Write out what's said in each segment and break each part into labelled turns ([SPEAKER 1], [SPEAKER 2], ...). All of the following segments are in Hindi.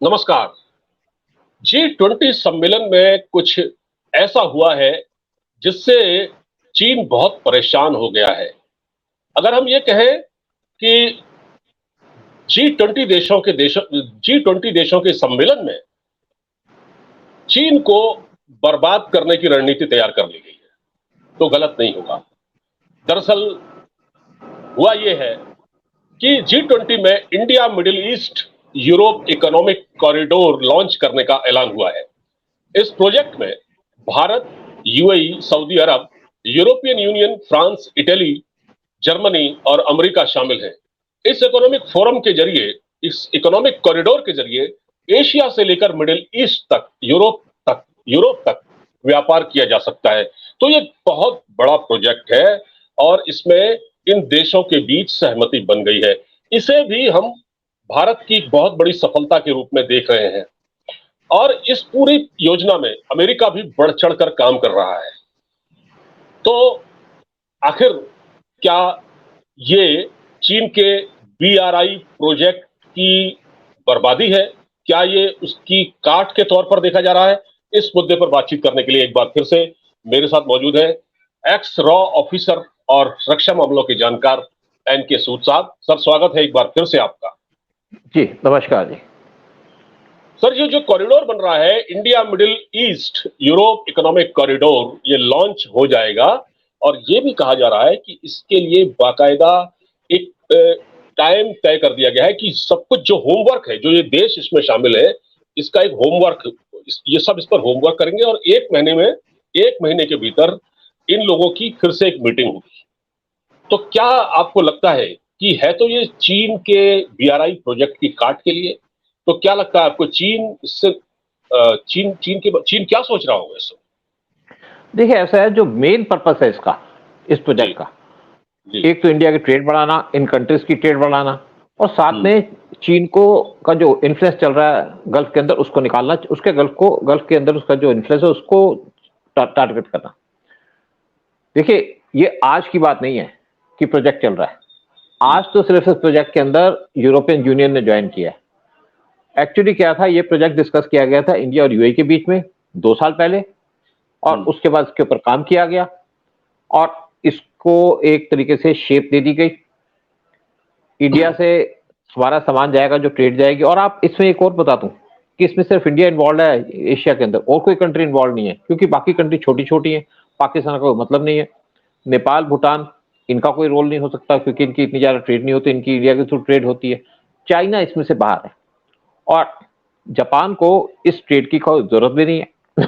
[SPEAKER 1] नमस्कार। G20 सम्मेलन में कुछ ऐसा हुआ है जिससे चीन बहुत परेशान हो गया है। अगर हम ये कहें कि G20 देशों के सम्मेलन में चीन को बर्बाद करने की रणनीति तैयार कर ली गई है, तो गलत नहीं होगा। दरअसल हुआ ये है कि G20 में India Middle East Europe economic corridor launch करने का ऐलान हुआ है। इस प्रोजेक्ट में Bharat, UAE, Saudi Arab, European Union, France, Italy, Germany और अमेरिका शामिल हैं। इस इकोनॉमिक फोरम के जरिए, इस इकोनॉमिक कॉरिडोर के जरिए एशिया से लेकर मिडिल ईस्ट तक, यूरोप तक व्यापार किया जा सकता है। तो ये बहुत बड़ा प्रोजेक्ट है और इसमें इन देशों के बीच सहमति बन गई है। इसे भी हम भारत की बहुत बड़ी सफलता के रूप में देख रहे हैं और इस पूरी योजना में अमेरिका भी बढ़ चढ़कर काम कर रहा है। तो आखिर क्या ये चीन के बीआरआई प्रोजेक्ट की बर्बादी है? क्या ये उसकी काट के तौर पर देखा जा रहा है? इस मुद्दे पर बातचीत करने के लिए एक बार फिर से मेरे साथ मौजूद है एक्स रॉ ऑफिसर और रक्षा मामलों के जानकार एनके सूद साहब। सर, स्वागत है एक बार फिर से आपका।
[SPEAKER 2] जी नमस्कार जी।
[SPEAKER 1] सर, ये जो कॉरिडोर बन रहा है, India Middle East Europe economic corridor, ये लॉन्च हो जाएगा और ये भी कहा जा रहा है कि इसके लिए बाकायदा एक टाइम तय कर दिया गया है कि सब कुछ जो होमवर्क है, जो ये देश इसमें शामिल है, इसका एक होमवर्क, ये सब इस पर होमवर्क करेंगे और एक महीने के भीतर इन लोगों की फिर से एक मीटिंग होगी। तो क्या आपको लगता है कि है तो ये चीन के बीआरआई प्रोजेक्ट की काट के लिए? तो क्या लगता है आपको, चीन इससे चीन क्या सोच रहा होगा इस समय?
[SPEAKER 2] देखिए, ऐसा है, जो मेन पर्पस है इसका, इस प्रोजेक्ट का, एक तो इंडिया की ट्रेड बढ़ाना, इन कंट्रीज की ट्रेड बढ़ाना, और साथ में चीन को का जो इन्फ्लुएंस चल रहा है गल्फ के अंदर उसको निकालना, उसके गल्फ के अंदर उसका जो इन्फ्लुएंस है उसको टारगेट करना। देखिए, ये आज की बात नहीं है कि प्रोजेक्ट चल रहा है। आज तो सिर्फ इस प्रोजेक्ट के अंदर यूरोपियन यूनियन ने ज्वाइन किया है। एक्चुअली क्या था, ये प्रोजेक्ट डिस्कस किया गया था इंडिया और यूएई के बीच में 2 साल पहले, और उसके बाद इसके ऊपर काम किया गया और इसको एक तरीके से शेप दे दी गई। इंडिया से हमारा सामान जाएगा, जो ट्रेड जाएगी। और आप इसमें एक और बता दूं कि इसमें सिर्फ इंडिया इन्वॉल्व है एशिया के अंदर, और कोई कंट्री इन्वॉल्व नहीं है, क्योंकि बाकी कंट्री छोटी छोटी है। पाकिस्तान का कोई मतलब नहीं है, नेपाल, भूटान, इनका कोई रोल नहीं हो सकता क्योंकि इनकी इतनी ज्यादा ट्रेड नहीं होती, इनकी इंडिया के थ्रू ट्रेड होती है। चाइना इसमें से बाहर है और जापान को इस ट्रेड की कोई जरूरत भी नहीं है।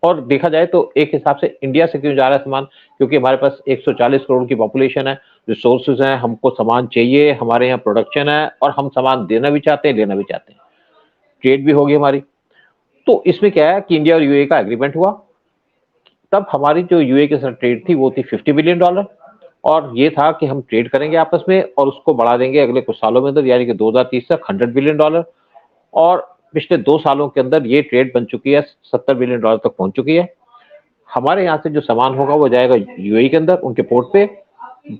[SPEAKER 2] और देखा जाए तो एक हिसाब से इंडिया से क्यों जा रहा है सामान, क्योंकि हमारे पास 140 करोड़ की पॉपुलेशन है, रिसोर्सेज हैं, हमको सामान चाहिए, हमारे यहाँ प्रोडक्शन है और हम सामान देना भी चाहते हैं, लेना भी चाहते हैं, ट्रेड भी होगी हमारी। तो इसमें क्या है कि इंडिया और यूएई का एग्रीमेंट हुआ, तब हमारी जो यूएई के साथ ट्रेड थी वो थी $50 बिलियन, और ये था कि हम ट्रेड करेंगे आपस में और उसको बढ़ा देंगे अगले कुछ सालों में अंदर, यानी कि 2030 तक $100 बिलियन। और पिछले 2 सालों के अंदर ये ट्रेड बन चुकी है, $70 बिलियन तक पहुंच चुकी है। हमारे यहाँ से जो सामान होगा वो जाएगा यूएई के अंदर, उनके पोर्ट पे।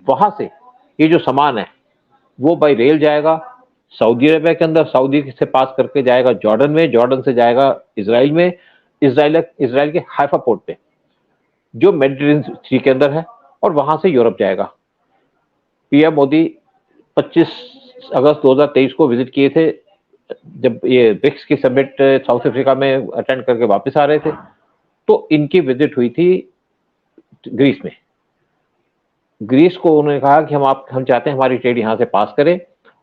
[SPEAKER 2] वहां से ये जो सामान है वो बाई रेल जाएगा सऊदी अरेबिया के अंदर, सऊदी से पास करके जाएगा जॉर्डन में, जॉर्डन से जाएगा इसराइल में, इसराइल के हाइफा पोर्ट पे, जो मेडिटेरेनियन सी के अंदर है, और वहां से यूरोप जाएगा। पीएम मोदी 25 अगस्त 2023 को विजिट किए थे, जब ये ब्रिक्स की समिट साउथ अफ्रीका में अटेंड करके वापस आ रहे थे, तो इनकी विजिट हुई थी ग्रीस में। ग्रीस को उन्होंने कहा कि हम चाहते हैं हमारी ट्रेड यहाँ से पास करें,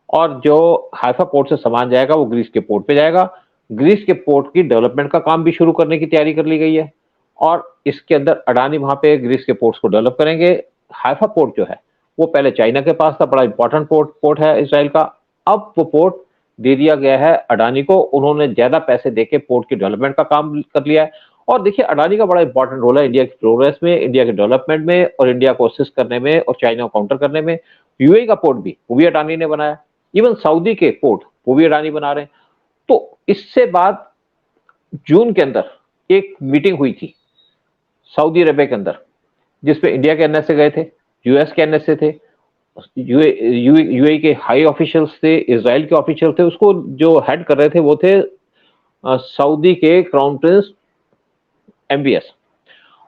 [SPEAKER 2] और जो हाइफा पोर्ट से सामान जाएगा वो ग्रीस के पोर्ट पे जाएगा। ग्रीस के पोर्ट की डेवलपमेंट का काम भी शुरू करने की तैयारी कर ली गई है, और इसके अंदर अडानी वहां पे ग्रीस के पोर्ट्स को डेवलप करेंगे। हाइफा पोर्ट जो है वो पहले चाइना के पास था, बड़ा इंपॉर्टेंट पोर्ट है इसराइल का। अब वो पोर्ट दे दिया गया है अडानी को, उन्होंने ज्यादा पैसे देके पोर्ट की डेवलपमेंट का काम कर लिया है। और देखिए, अडानी का बड़ा इंपॉर्टेंट रोल है इंडिया की प्रोग्रेस में, इंडिया के डेवलपमेंट में, और इंडिया को असिस्ट करने में और चाइना को काउंटर करने में। यूएई का पोर्ट भी वो भी अडानी ने बनाया, इवन सऊदी के पोर्ट वो भी अडानी बना रहे हैं। तो इससे बाद जून के अंदर एक मीटिंग हुई थी सऊदी अरेबिया के अंदर, जिसपे इंडिया के एनएसए गए थे, यूएस के एनएसए थे, यूएई के हाई ऑफिशियल्स थे, इजराइल के ऑफिशियल थे, उसको जो हेड कर रहे थे वो थे सऊदी के क्राउन प्रिंस एमबीएस।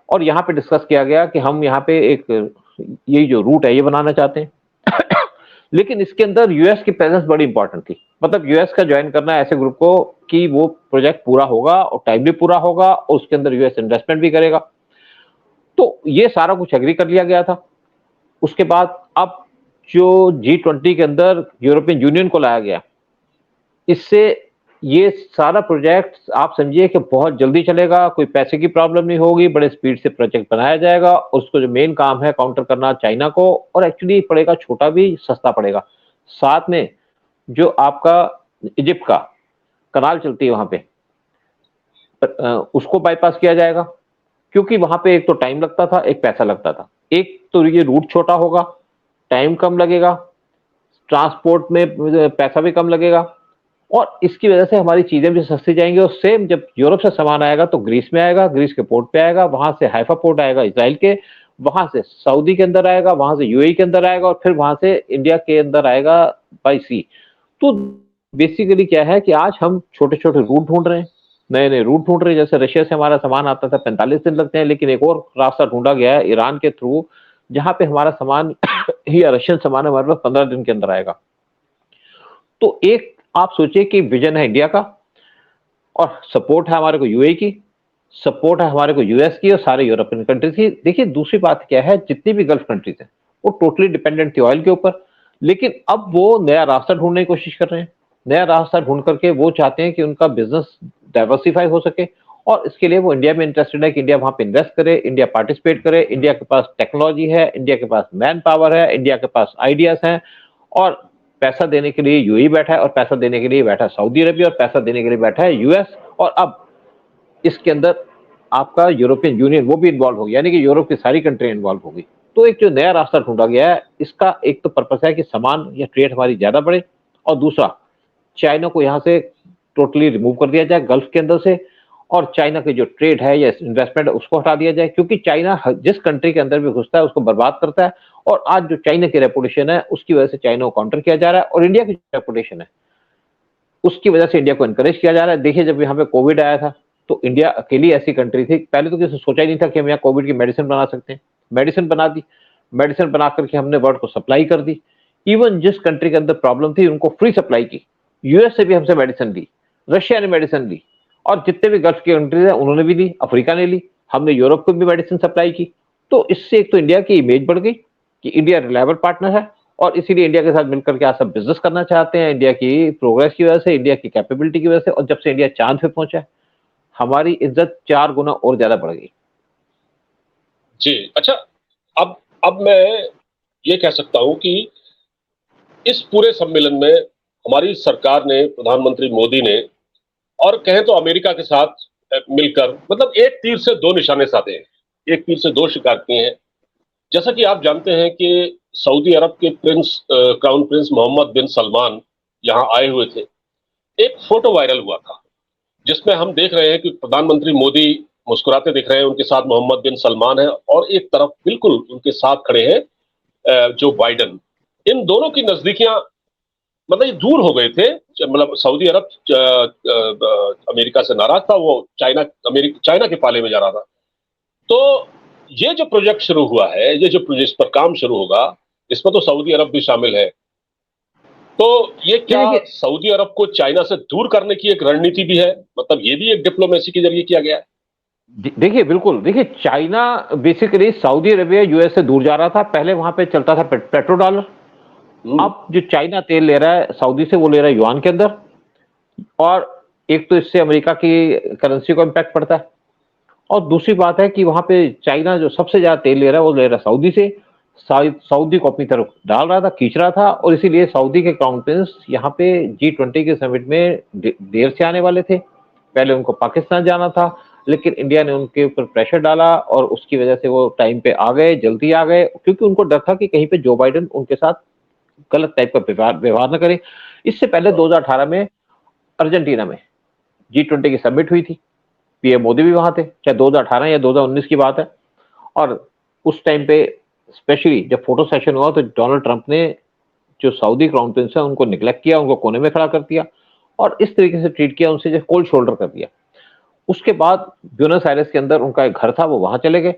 [SPEAKER 2] और यहाँ पे डिस्कस किया गया कि हम यहाँ पे एक ये जो रूट है ये बनाना चाहते हैं। लेकिन इसके अंदर यूएस की प्रेजेंस बड़ी इंपॉर्टेंट थी, मतलब यूएस का ज्वाइन करना ऐसे ग्रुप को कि वो प्रोजेक्ट पूरा होगा और टाइमली पूरा होगा और उसके अंदर यूएस इन्वेस्टमेंट भी करेगा। तो ये सारा कुछ एग्री कर लिया गया था। उसके बाद अब जो G20 के अंदर यूरोपियन यूनियन को लाया गया, इससे ये सारा प्रोजेक्ट आप समझिए कि बहुत जल्दी चलेगा, कोई पैसे की प्रॉब्लम नहीं होगी, बड़े स्पीड से प्रोजेक्ट बनाया जाएगा। उसको जो मेन काम है काउंटर करना चाइना को, और एक्चुअली पड़ेगा छोटा भी, सस्ता पड़ेगा। साथ में जो आपका इजिप्ट का कनाल चलती है वहां पे, उसको बाईपास किया जाएगा, क्योंकि वहां पे एक तो टाइम लगता था, एक पैसा लगता था। एक तो ये रूट छोटा होगा, टाइम कम लगेगा, ट्रांसपोर्ट में पैसा भी कम लगेगा, और इसकी वजह से हमारी चीजें भी सस्ती जाएंगी। और सेम जब यूरोप से सामान आएगा तो ग्रीस में आएगा, ग्रीस के पोर्ट पे आएगा, वहां से हाइफा पोर्ट आएगा इजराइल के, वहां से सऊदी के अंदर आएगा, वहां से यूएई के अंदर आएगा, और फिर वहां से इंडिया के अंदर आएगा बाई सी। तो बेसिकली क्या है कि आज हम छोटे छोटे रूट ढूंढ रहे हैं, नए नए रूट ढूंढ रहे हैं। जैसे रशिया से हमारा सामान आता था 45 दिन लगते हैं, लेकिन एक और रास्ता ढूंढा गया है ईरान के थ्रू, जहां पे हमारा सामान या रशियन सामान हमारे पास 15 दिन के अंदर आएगा। तो एक आप सोचिए कि विजन है इंडिया का, और सपोर्ट है हमारे को यूएई की, सपोर्ट है हमारे को यूएस की और सारे यूरोपियन कंट्रीज की। देखिए दूसरी बात क्या है, जितनी भी गल्फ कंट्रीज हैं वो टोटली डिपेंडेंट थी ऑयल के ऊपर, लेकिन अब वो नया रास्ता ढूंढने की कोशिश कर रहे हैं। नया रास्ता ढूंढ करके वो चाहते हैं कि उनका बिजनेस डाइवर्सिफाई हो सके, और इसके लिए वो इंडिया में इंटरेस्टेड है कि इंडिया वहां पे इन्वेस्ट करे, इंडिया पार्टिसिपेट करे। इंडिया के पास टेक्नोलॉजी है, इंडिया के पास मैन पावर है, इंडिया के पास आइडियाज हैं, और पैसा देने के लिए यूएई बैठा है, और पैसा देने के लिए बैठा है सऊदी अरबिया, और पैसा देने के लिए बैठा है यूएस, और अब इसके अंदर आपका यूरोपियन यूनियन वो भी इन्वॉल्व होगी, यानी कि यूरोप की सारी कंट्री इन्वॉल्व होगी। तो एक जो नया रास्ता ढूंढा गया है, इसका एक तो पर्पस है कि सामान या ट्रेड हमारी ज्यादा बढ़े, और दूसरा चाइना को यहां से टोटली रिमूव कर दिया जाए गल्फ के अंदर से, और चाइना के जो ट्रेड है या इन्वेस्टमेंट है उसको हटा दिया जाए, क्योंकि चाइना जिस कंट्री के अंदर भी घुसता है उसको बर्बाद करता है। और आज जो चाइना की रेपुटेशन है उसकी वजह से चाइना को काउंटर किया जा रहा है, और इंडिया की रेपुटेशन है उसकी वजह से इंडिया को एनकरेज किया जा रहा है। देखिए जब यहाँ पे कोविड आया था तो इंडिया अकेली ऐसी कंट्री थी, पहले तो किसी सोचा ही नहीं था कि हम यहाँ कोविड की मेडिसिन बना सकते हैं। मेडिसिन बना दी, मेडिसिन बना करके हमने वर्ल्ड को सप्लाई कर दी। इवन जिस कंट्री के अंदर प्रॉब्लम थी उनको फ्री सप्लाई की, यूएस से भी हमसे मेडिसिन ली, रशिया ने मेडिसिन ली, और जितने भी गल्फ की कंट्रीज है उन्होंने भी ली, अफ्रीका ने ली, हमने यूरोप को भी मेडिसिन सप्लाई की। तो इससे एक तो इंडिया की इमेज बढ़ गई कि इंडिया रिलायबल पार्टनर है, और इसीलिए इंडिया के साथ मिलकर के आप सब बिजनेस करना चाहते हैं, इंडिया की प्रोग्रेस की वजह से, इंडिया की कैपेबिलिटी की वजह से। और जब से इंडिया चांद पे पहुंचा है हमारी इज्जत 4 गुना और ज्यादा बढ़ गई।
[SPEAKER 1] जी अच्छा, अब मैं ये कह सकता हूं कि इस पूरे सम्मेलन में हमारी सरकार ने, प्रधानमंत्री मोदी ने, और कहें तो अमेरिका के साथ मिलकर, मतलब एक तीर से दो निशाने साधे हैं, एक तीर से दो शिकार किए हैं। जैसा कि आप जानते हैं कि सऊदी अरब के क्राउन प्रिंस मोहम्मद बिन सलमान यहाँ आए हुए थे। एक फोटो वायरल हुआ था जिसमें हम देख रहे हैं कि प्रधानमंत्री मोदी मुस्कुराते दिख रहे हैं, उनके साथ मोहम्मद बिन सलमान है, और एक तरफ बिल्कुल उनके साथ खड़े हैं जो बाइडन। इन दोनों की नजदीकियां, मतलब ये दूर हो गए थे। मतलब सऊदी अरब अमेरिका से नाराज था, वो चाइना के पाले में जा रहा था। तो ये जो प्रोजेक्ट शुरू हुआ है, ये जो प्रोजेक्ट पर काम शुरू होगा, इसमें तो सऊदी अरब भी शामिल है। तो ये क्या सऊदी अरब को चाइना से दूर करने की एक रणनीति भी है? मतलब ये भी एक डिप्लोमेसी के जरिए किया गया है।
[SPEAKER 2] देखिए बिल्कुल, देखिए China basically Saudi Arabia US से दूर जा रहा था। पहले वहां पे चलता था पेट्रो डॉलर, अब जो चाइना तेल ले रहा है सऊदी से वो ले रहा है युआन के अंदर, और एक तो इससे अमेरिका की करेंसी को इम्पैक्ट पड़ता है, और दूसरी बात है कि वहां पे चाइना जो सबसे ज्यादा तेल ले रहा है वो ले रहा है सऊदी से। सऊदी को अपनी तरफ डाल रहा था, खींच रहा था, और इसीलिए सऊदी के क्राउन प्रिंस यहाँ पे G20 के समिट में देर से आने वाले थे। पहले उनको पाकिस्तान जाना था, लेकिन इंडिया ने उनके ऊपर प्रेशर डाला और उसकी वजह से वो टाइम पे आ गए, जल्दी आ गए, क्योंकि उनको डर था कि कहीं पे जो बाइडेन उनके साथ गलत टाइप का व्यवहार न करे। इससे पहले 2018 में अर्जेंटीना में G20 की समिट हुई थी, पीएम मोदी भी वहां थे, चाहे 2018 या 2019 की बात है, और उस टाइम पे स्पेशली जब फोटो सेशन हुआ तो डोनाल्ड ट्रंप ने जो सऊदी क्राउन प्रिंस है उनको निगलेक्ट किया, उनको कोने में खड़ा कर दिया और इस तरीके से ट्रीट किया, उनसे जो कोल्ड शोल्डर कर दिया। उसके बाद ब्यूनस आयर्स के अंदर उनका एक घर था, वो वहां चले गए,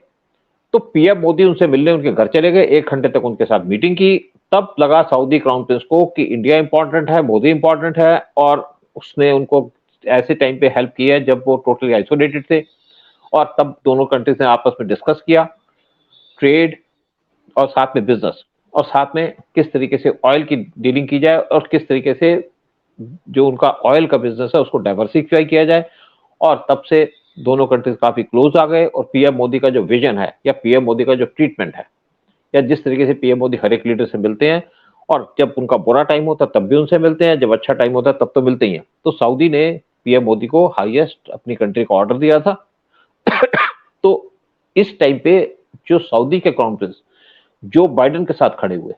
[SPEAKER 2] तो पीएम मोदी उनसे मिलने उनके घर चले गए, 1 घंटे तक उनके साथ मीटिंग की। तब लगा सऊदी क्राउन प्रिंस को कि इंडिया इंपॉर्टेंट है, मोदी इंपॉर्टेंट है, और उसने उनको ऐसे टाइम पे हेल्प की है जब वो टोटली आइसोलेटेड थे। और तब दोनों कंट्रीज ने आपस में डिस्कस किया ट्रेड और साथ में बिजनेस, और साथ में किस तरीके से ऑयल की डीलिंग की जाए और किस तरीके से जो उनका ऑयल का बिजनेस है उसको डाइवर्सिफाई किया जाए। और तब से दोनों कंट्रीज काफी क्लोज आ गए। और पीएम मोदी का जो विजन है या पीएम मोदी का जो ट्रीटमेंट है या जिस तरीके से पीएम मोदी हर एक लीडर से मिलते हैं, और जब उनका बुरा टाइम होता है तब भी उनसे मिलते हैं, जब अच्छा टाइम होता है तब तो मिलते ही हैं। तो सऊदी ने पीएम मोदी को हाईएस्ट अपनी कंट्री का ऑर्डर दिया था। तो इस टाइम पे जो सऊदी के क्राउन प्रिंस जो बाइडेन के साथ खड़े हुए,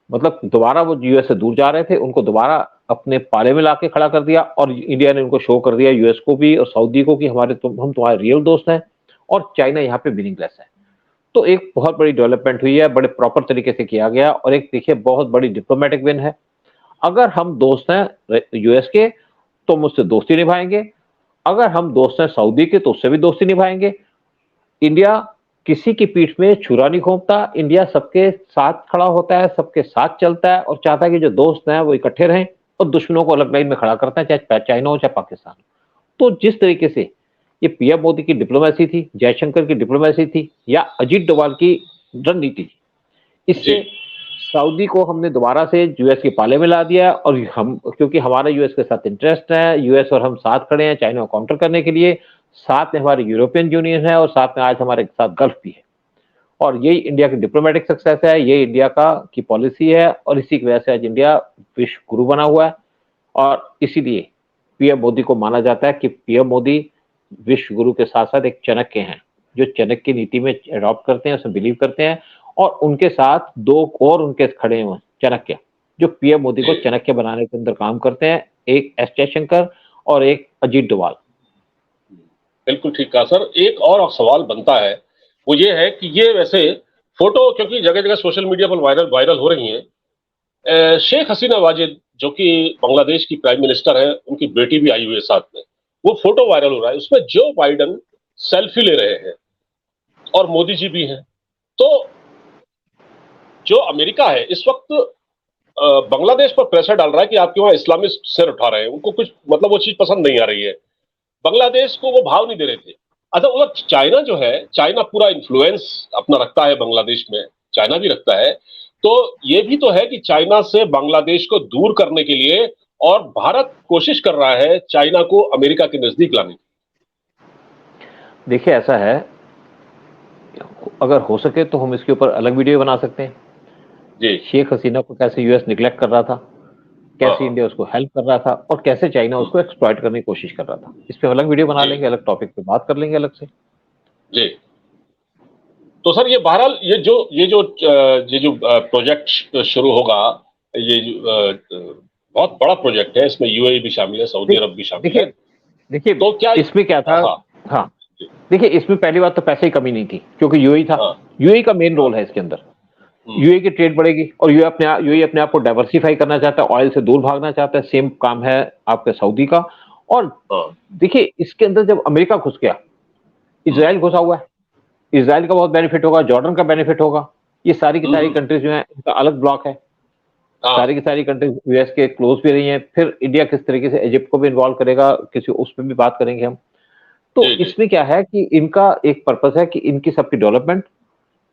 [SPEAKER 2] मतलब दोबारा वो यूएस से दूर जा रहे थे, उनको दोबारा अपने पाले में लाके खड़ा कर दिया, और इंडिया ने उनको शो कर दिया यूएस को भी और सऊदी को कि हम तुम्हारे रियल दोस्त हैं, और चाइना यहाँ पे मीनिंगलेस है। तो एक बहुत बड़ी डेवलपमेंट हुई है, बड़े प्रॉपर तरीके से किया गया, और एक देखिए बहुत बड़ी डिप्लोमेटिक विन है। अगर हम दोस्त हैं यूएस के तो मुझसे दोस्ती निभाएंगे, अगर हम दोस्त हैं सऊदी के तो उससे भी दोस्ती निभाएंगे। इंडिया किसी की पीठ में छुरा नहीं घोंपता, इंडिया सबके साथ खड़ा होता है, सबके साथ चलता है, और चाहता है कि जो दोस्त हैं वो इकट्ठे रहें, और दुश्मनों को अलग लाइन में खड़ा करता है, चाहे चाइना हो चाहे पाकिस्तान। तो जिस तरीके से ये पीएम मोदी की डिप्लोमेसी थी, जयशंकर की डिप्लोमेसी थी, या अजीत डोभाल की रणनीति थी, इससे सऊदी को हमने दोबारा से यूएस के पाले में ला दिया। और हम, क्योंकि हमारा यूएस के साथ इंटरेस्ट है, यूएस और हम साथ खड़े हैं चाइना को काउंटर करने के लिए, साथ में हमारे यूरोपियन यूनियन है, और साथ में आज हमारे साथ गल्फ भी है। और यही इंडिया की डिप्लोमेटिक सक्सेस है, यही इंडिया का की पॉलिसी है, और इसी की वजह से आज इंडिया विश्व गुरु बना हुआ है। और इसीलिए पीएम मोदी को माना जाता है कि पीएम मोदी विश्व गुरु के साथ साथ एक चाणक्य हैं, जो चाणक्य की नीति में अडॉप्ट करते हैं, उसमें बिलीव करते हैं, और उनके साथ 2 और उनके खड़े हुए चाणक्य, जो पीएम मोदी को चाणक्य बनाने के अंदर काम करते हैं, एक एस जयशंकर और एक अजीत डोभाल।
[SPEAKER 1] बिल्कुल ठीक कहा सर। एक और सवाल बनता है, वो ये है कि ये वैसे फोटो क्योंकि जगह जगह सोशल मीडिया पर वायरल हो रही हैं, शेख हसीना वाजिद जो कि बांग्लादेश की प्राइम मिनिस्टर है, उनकी बेटी भी आई हुई है साथ में, वो फोटो वायरल हो रहा है, उसमें जो बाइडेन सेल्फी ले रहे हैं और मोदी जी भी हैं। तो जो अमेरिका है इस वक्त बांग्लादेश पर प्रेशर डाल रहा है कि आपके वहां इस्लामिस्ट सिर उठा रहे हैं, उनको कुछ मतलब वो चीज पसंद नहीं आ रही है, बांग्लादेश को वो भाव नहीं दे रहे थे। अच्छा, उधर चाइना जो है, चाइना पूरा इन्फ्लुएंस अपना रखता है बांग्लादेश में, चाइना भी रखता है। तो ये भी तो है कि चाइना से बांग्लादेश को दूर करने के लिए, और भारत कोशिश कर रहा है चाइना को अमेरिका के नजदीक लाने की।
[SPEAKER 2] देखिए ऐसा है, अगर हो सके तो हम इसके ऊपर अलग वीडियो बना सकते हैं जी। शेख हसीना को कैसे यूएस निगलेक्ट कर रहा था, कैसे इंडिया उसको हेल्प कर रहा था, और कैसे चाइना उसको एक्सप्लॉइट करने की कोशिश कर रहा था। इस पे अलग वीडियो बना लेंगे, अलग टॉपिक पे बात कर लेंगे अलग से
[SPEAKER 1] जी। तो सर ये बहरहाल ये जो प्रोजेक्ट शुरू होगा, ये बहुत बड़ा प्रोजेक्ट है, इसमें यूएई भी शामिल है, सऊदी अरब भी शामिल है।
[SPEAKER 2] देखिए तो क्या इसमें क्या था? हाँ देखिए, इसमें पहली बात तो पैसे की कमी नहीं थी, क्योंकि यूएई था। यूएई का मेन रोल है इसके अंदर। यूएई की ट्रेड बढ़ेगी, और यूएई अपने आप को डाइवर्सिफाई करना चाहता है, ऑयल से दूर भागना चाहता है। सेम काम है आपके सऊदी का। और देखिए इसके अंदर जब अमेरिका घुस गया, इजराइल घुसा हुआ है, इजराइल का बहुत बेनिफिट होगा, जॉर्डन का बेनिफिट होगा। ये सारी की सारी कंट्रीज जो है इनका अलग ब्लॉक है, सारी की सारी कंट्रीज यूएस के क्लोज भी रही हैं। फिर इंडिया किस तरीके से इजिप्ट को भी इन्वॉल्व करेगा, किसी उस पर भी बात करेंगे हम। तो इसमें क्या है कि इनका एक पर्पस है कि इनकी सबकी डेवलपमेंट,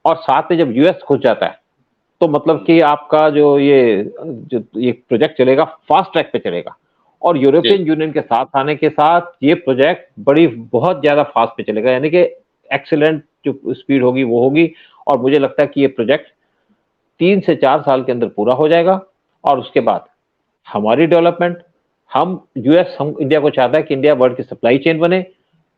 [SPEAKER 2] और साथ में जब यूएस घुस जाता है तो मतलब कि आपका जो ये प्रोजेक्ट चलेगा फास्ट ट्रैक पे चलेगा, और यूरोपियन यूनियन के साथ आने के साथ ये प्रोजेक्ट बहुत ज्यादा फास्ट पे चलेगा, यानी कि एक्सीलेंट जो स्पीड होगी वो होगी। और मुझे लगता है कि ये प्रोजेक्ट 3 से 4 साल के अंदर पूरा हो जाएगा, और उसके बाद हमारी डेवलपमेंट, हम इंडिया को चाहता है कि इंडिया वर्ल्ड की सप्लाई चेन बने,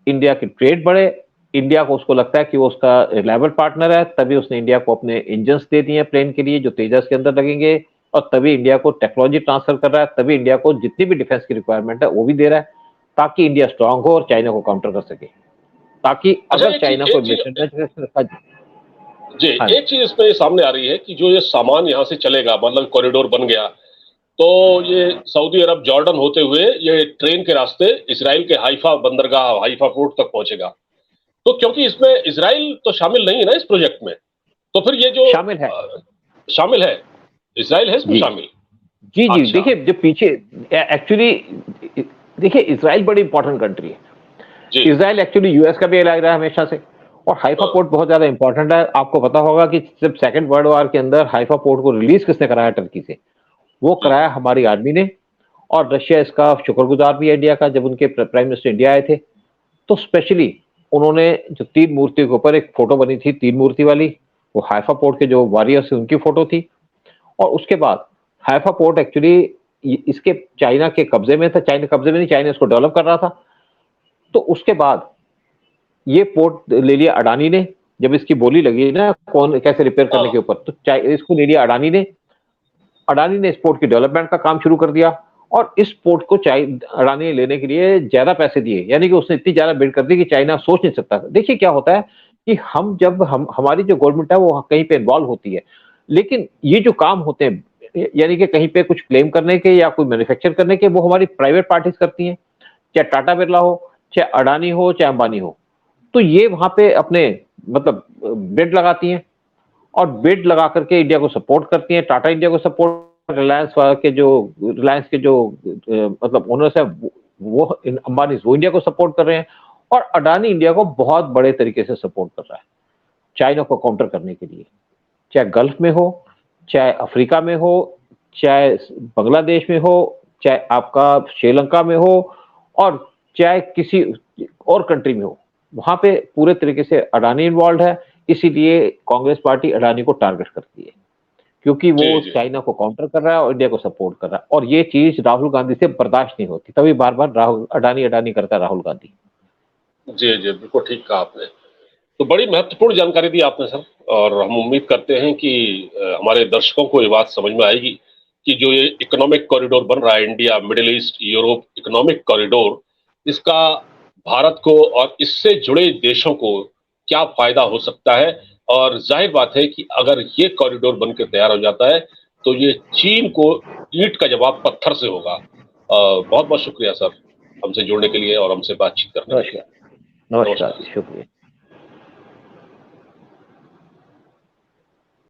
[SPEAKER 2] इंडिया की ट्रेड बढ़े। इंडिया को उसको लगता है कि वो उसका रिलायबल पार्टनर है, तभी उसने इंडिया को अपने इंजन्स दे दिए प्लेन के लिए जो तेजस के अंदर लगेंगे, और तभी इंडिया को टेक्नोलॉजी ट्रांसफर कर रहा है, तभी इंडिया को जितनी भी डिफेंस की रिक्वायरमेंट है वो भी दे रहा है, ताकि इंडिया स्ट्रांग हो और चाइना को काउंटर कर सके, ताकि अगर चाइना को रखा जाए।
[SPEAKER 1] जी,
[SPEAKER 2] हाँ
[SPEAKER 1] एक चीज इसमें सामने आ रही है कि जो ये सामान यहाँ से चलेगा, मतलब कॉरिडोर बन गया, तो ये सऊदी अरब, जॉर्डन होते हुए ये ट्रेन के रास्ते इसराइल के हाइफा बंदरगाह, हाइफा पोर्ट तक पहुंचेगा। तो क्योंकि इसमें इसराइल तो शामिल नहीं है ना इस प्रोजेक्ट में, तो फिर ये जो
[SPEAKER 2] शामिल है।
[SPEAKER 1] शामिल है, इसराइल है इसमें
[SPEAKER 2] जी
[SPEAKER 1] शामिल।
[SPEAKER 2] जी जी,
[SPEAKER 1] अच्छा।
[SPEAKER 2] देखिए जो पीछे एक्चुअली, देखिए इसराइल बड़ी इंपॉर्टेंट कंट्री है।
[SPEAKER 1] जी।
[SPEAKER 2] इसराइल एक्चुअली यूएस का भी एलाय रहा है हमेशा से, और हाइफा
[SPEAKER 1] हाँ।
[SPEAKER 2] पोर्ट बहुत ज्यादा इंपॉर्टेंट है। आपको पता होगा कि जब सेकंड वर्ल्ड वॉर के अंदर हाइफा पोर्ट को रिलीज किसने कराया टर्की से, वो
[SPEAKER 1] जी।
[SPEAKER 2] कराया हमारी आर्मी ने। और रशिया इसका शुक्रगुजार भी है इंडिया का। जब उनके प्राइम मिनिस्टर इंडिया आए थे, तो स्पेशली उन्होंने जो तीन मूर्ति के ऊपर एक फोटो बनी थी, तीन मूर्ति वाली, वो हाइफा पोर्ट के जो वॉरियर्स उनकी फोटो थी। और उसके बाद हाइफा पोर्ट एक्चुअली इसके चाइना के कब्जे में था, चाइना कब्जे में नहीं, चाइना इसको डेवलप कर रहा था। तो उसके बाद ये पोर्ट ले लिया अडानी ने। जब इसकी बोली लगी ना कौन कैसे रिपेयर करने
[SPEAKER 1] हाँ।
[SPEAKER 2] के ऊपर, तो इसको ले लिया अडानी ने। अडानी ने इस पोर्ट की डेवलपमेंट का काम शुरू कर दिया, और इस पोर्ट को अडानी ने लेने के लिए ज्यादा पैसे दिए, यानी कि उसने इतनी ज्यादा बिल्ड कर दी कि चाइना सोच नहीं सकता था। देखिए क्या होता है कि हम जब हम हमारी जो गवर्नमेंट है वो कहीं पे इन्वॉल्व होती है, लेकिन ये जो काम होते हैं, यानी कि कहीं पे कुछ क्लेम करने के या कोई मैन्युफैक्चर करने के, वो हमारी प्राइवेट पार्टीज करती हैं। चाहे टाटा बिरला हो, चाहे अडानी हो, चाहे अंबानी हो। तो ये वहां पे अपने मतलब बिड लगाती हैं, और बिड लगा करके इंडिया को सपोर्ट करती हैं। टाटा इंडिया को सपोर्ट, रिलायंस के जो मतलब ओनर्स है, वो अंबानी वो इंडिया को सपोर्ट कर रहे हैं। और अडानी इंडिया को बहुत बड़े तरीके से सपोर्ट कर रहा है चाइना को काउंटर करने के लिए, चाहे गल्फ में हो, चाहे अफ्रीका में हो, चाहे बांग्लादेश में हो, चाहे आपका श्रीलंका में हो, और चाहे किसी और कंट्री में हो। वहां पे पूरे तरीके से अडानी इन्वॉल्व है। इसीलिए कांग्रेस पार्टी अडानी को टारगेट करती है, क्योंकि वो
[SPEAKER 1] जी। जी।
[SPEAKER 2] चाइना को काउंटर कर रहा है और इंडिया को सपोर्ट कर रहा है। और ये चीज राहुल गांधी से बर्दाश्त नहीं होती, तभी बार बार राहुल अडानी अडानी करता है राहुल गांधी।
[SPEAKER 1] जी। जी, बिल्कुल ठीक कहा आपने। तो बड़ी महत्वपूर्ण जानकारी दी आपने सर, और हम उम्मीद करते हैं कि हमारे दर्शकों को ये बात समझ में आएगी कि जो ये इकोनॉमिक कॉरिडोर बन रहा है, India Middle East Europe economic corridor, इसका भारत को और इससे जुड़े देशों को क्या फायदा हो सकता है। और जाहिर बात है कि अगर ये कॉरिडोर बनकर तैयार हो जाता है, तो ये चीन को ईंट का जवाब पत्थर से होगा। बहुत बहुत शुक्रिया सर, हमसे जुड़ने के लिए और हमसे बातचीत करने के लिए।
[SPEAKER 2] नमस्कार। नमस्कार
[SPEAKER 1] नमस्कार।
[SPEAKER 2] जी, शुक्रिया।